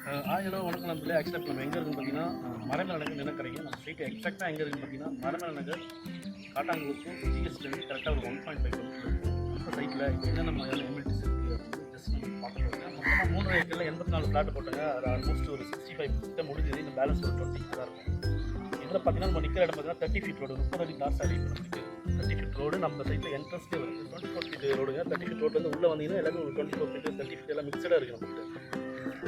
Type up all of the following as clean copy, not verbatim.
ஆயிரம் வணக்கம் நண்பர்களே. ஆக்சுவலாக நம்ம எங்கே இருக்குன்னு பார்த்தீங்கன்னா மரமேல நகர் நிலக்கரைங்க. நம்ம சைட்டு எக்ஸாக்டாக எங்கே இருக்குன்னு பார்த்தீங்கன்னா மரமேல நகர் காட்டாங்குளத்துக்கும் ஜிஎஸ்டிலேருந்து கரெக்டாக ஒரு 1.5 கிலோமீட்டர் இருக்கும். அந்த சைட்டில் என்னென்ன மாதிரியான எம்எல்டிஸ் இருக்குது அப்படின்னு ஜஸ்ட் நம்ம பார்த்துருக்கோம். மொத்தமாக 3 ஏக்கரில் 84 பிளாட் போட்டாங்க. அது ஆல்மோஸ்ட் ஒரு 65% முடிஞ்சது. இந்த பேலன்ஸ் ஒரு 20 தான் இருக்கும். இதில் பார்த்தீங்கன்னா நம்ம நிற்கிற இடம் பார்த்தீங்கன்னா 30 ஃபீட் ரோடு, 30 அடி கார் சாலை இப்போ நமக்கு 30 ஃபீட் ரோடு நம்ம சைட்டில் என்ட்ரன்ஸ்லேயே வருது. 24 ஃபீட் ரோடுங்க. 30 ஃபீட் ரோடு வந்து உள்ளே வந்தீங்கன்னா எல்லாமே ஒரு 24 ஃபீட் 30 ஃபீட் எல்லாம் மிக்சடாக இருக்குது நம்மகிட்ட.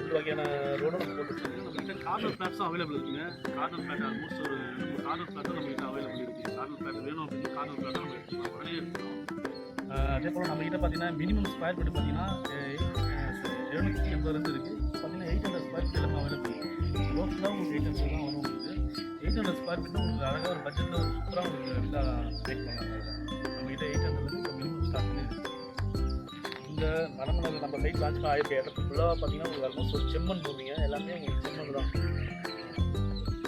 இந்த வகையான ரோடும் நம்ம போட்டுருக்கோம். நம்மகிட்ட கார்னர் ஃப்ளாட்ஸும் அவைலபிள் இருக்குங்க. கார்னர் ஃப்ளாட் ஆல்மோஸ்ட் ஒரு கார்னர் ஃப்ளாட்டும் நம்மகிட்ட அவைலபிள் இருக்குது. கார்னர் ஃப்ளாட் வேணும் அப்படின்னு கார்னர் ஃப்ளாட்டும் நம்ம எடுத்துக்கலாம், உடனே எடுத்துக்கலாம். அதே போல் நம்மகிட்ட பார்த்தீங்கன்னா மினிமம் ஸ்கொயர் ஃபீட் பார்த்தீங்கன்னா 780 இருக்குது. பார்த்தீங்கன்னா 800 ஸ்கொயர் ஃபீட் எல்லாமே அவைலபிள். ரோஸ்லாம் உங்களுக்கு 800 தான் வரும். உங்களுக்கு 800 ஸ்கொயர் ஃபீட்னா உங்களுக்கு அழகாக ஒரு பட்ஜெட்டில் ஒரு சூப்பராக உங்களுக்கு வீடாக மேக் பண்ணலாம். நம்மகிட்ட 800 இப்போ மினிமம் ஸ்டார்ட் பண்ணி இருக்குது. இந்த மரமேல நம்ம சைட் லான்ச் ஆகிருக்க இடத்துக்கு ஃபுல்லாக பார்த்தீங்கன்னா உங்களுக்கு ஆல்மோஸ்ட் ஒரு செம்மண் பூமிங்க. எல்லாமே உங்களுக்கு செம்மண் தான்.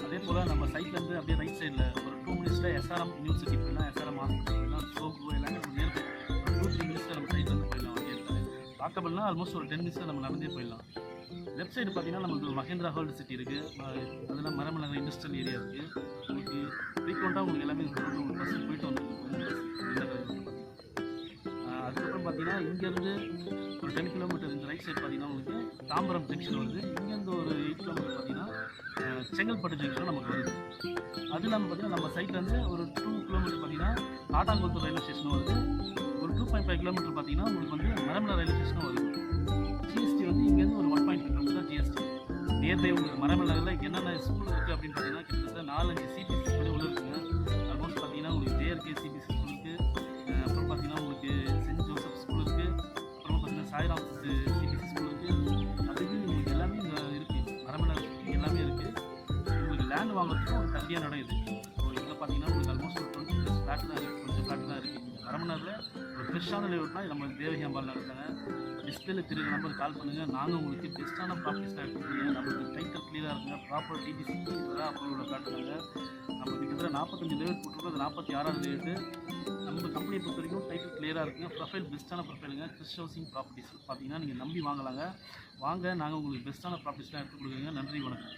அதே போல் நம்ம சைட்லேருந்து அப்படியே ரைட் சைடில் ஒரு 2 மினிட்ஸில் எஸ்ஆர்எம் யூனிவர்சிட்டி போயிடலாம், எஸ்ஆர்எம் ஹாஸ்பிட்டல் போயிடலாம், சோப்பு எல்லாமே நியர்பை. ஒரு 2-3 மினிட்ஸில் நம்ம சைட்லேருந்து போயிடலாம். வண்டி எடுத்தாரு வாக்கபிள்னா ஆல்மோஸ்ட் ஒரு 10 மினிட்ஸில் நம்ம நடந்தே போயிடலாம். லெஃப்ட் சைடு பார்த்தீங்கன்னா நமக்கு மஹேந்திரா ஹோல்டு சிட்டி இருக்குது. அதெல்லாம் மரமேல நகர் இண்டஸ்ட்ரியல் ஏரியா இருக்குது. உங்களுக்கு ஃப்ரீக்வெண்ட்டாக உங்களுக்கு எல்லாமே ஒரு பஸ் போயிட்டு வந்துருக்கு. அதுக்கப்புறம் பார்த்தீங்கன்னா இங்கேருந்து ஒரு 10 கிலோமீட்டர் இந்த ரைட் சைடு பார்த்தீங்கன்னா உங்களுக்கு தாம்பரம் ஜங்ஷன் வருது. இங்கேருந்து ஒரு 8 கிலோமீட்டர் பார்த்தீங்கன்னா செங்கல்பட்டு ஜங்ஷன் நமக்கு வருது. அது இல்லாமல் பார்த்தீங்கன்னா நம்ம சைட்லேருந்து ஒரு 2 கிலோமீட்டர் பார்த்தீங்கன்னா காட்டாங்குளத்தூர் ரயில்வே ஸ்டேஷன் வருது. ஒரு 2.5 கிலோமீட்டர் பார்த்தீங்கன்னா உங்களுக்கு வந்து மரமேல ரயில்வே ஸ்டேஷனும் வருது. ஜிஎஸ்டி வந்து இங்கேருந்து ஒரு 1.5 கிலோமீட்டர் தான் ஜிஎஸ்டி. நியர்பை உங்களுக்கு மரமேல நகரில் என்னென்ன ஸ்கூல் இருக்குது அப்படின்னு பார்த்தீங்கன்னா கிட்டத்தட்ட 4-5 சிபிஎஸ்சி ஸ்கூலே உள்ள இருக்குங்க. ஆல்மோஸ்ட் பார்த்தீங்கன்னா உங்களுக்கு ஜேஆர்கே சிபிஎஸ்சி ஸ்கூல் இருக்குது. அப்புறம் பார்த்தீங்கன்னா உங்களுக்கு சென்ட் ஜோசப் ஸ்கூல் இருக்குது. அப்புறமா பார்த்தீங்கன்னா சாய்ராம் சிபிஎஸ்சி ஸ்கூல் இருக்குது. அதுக்கு உங்களுக்கு எல்லாமே இங்கே இருக்குது. மரமேல எல்லாமே இருக்குது. உங்களுக்கு லேண்ட் வாங்குறதுக்கும் ஒரு தகுதியான இடம் இது. ஸோ இதில் பார்த்தீங்கன்னா உங்களுக்கு ஆல்மோஸ்ட் ஒரு 20+ ஃப்ளாட் தான் இருக்குது. கொஞ்சம் ஃப்ளாட் தான் இருக்குது. மரமேல ஒரு ஃப்ரெஷ்ஷான லேஅவுட்னா நம்ம தேவகி அம்பாள் நகர்த்தாங்க. டிஸ்பிளேல தெரியுற நம்பருக்கு கால் பண்ணுங்கள். நாங்கள் உங்களுக்கு பெஸ்ட்டான ப்ராப்பர்ட்டிஸ்லாம் எடுத்துக்கோங்க. நம்மளுக்கு டைட்டில் கிளியராக இருக்குங்க. ப்ராப்பர் டிடிசி இதெல்லாம் அப்ரூவலோட காட்டுறாங்க. நம்ம கிட்டத்தட்ட 45 லேஅவுட் போட்டுருக்கோம். அது 46வது லேஅவுட்டு. நம்ம கம்பெனியை பொறுத்த வரைக்கும் டைட்டில் கிளியராக இருக்குங்க. ப்ரொஃபைல் பெஸ்ட்டான ப்ரொஃபைலுங்க. கிறிஸ் ஹவுசிங் ப்ராப்பர்ட்டிஸ் பார்த்தீங்கன்னா நீங்கள் நம்பி வாங்கலாங்க. வாங்க, நாங்கள் உங்களுக்கு பெஸ்ட்டான ப்ராப்பர்ட்டிஸ்லாம் எடுத்து கொடுக்குறீங்க. நன்றி, வணக்கம்.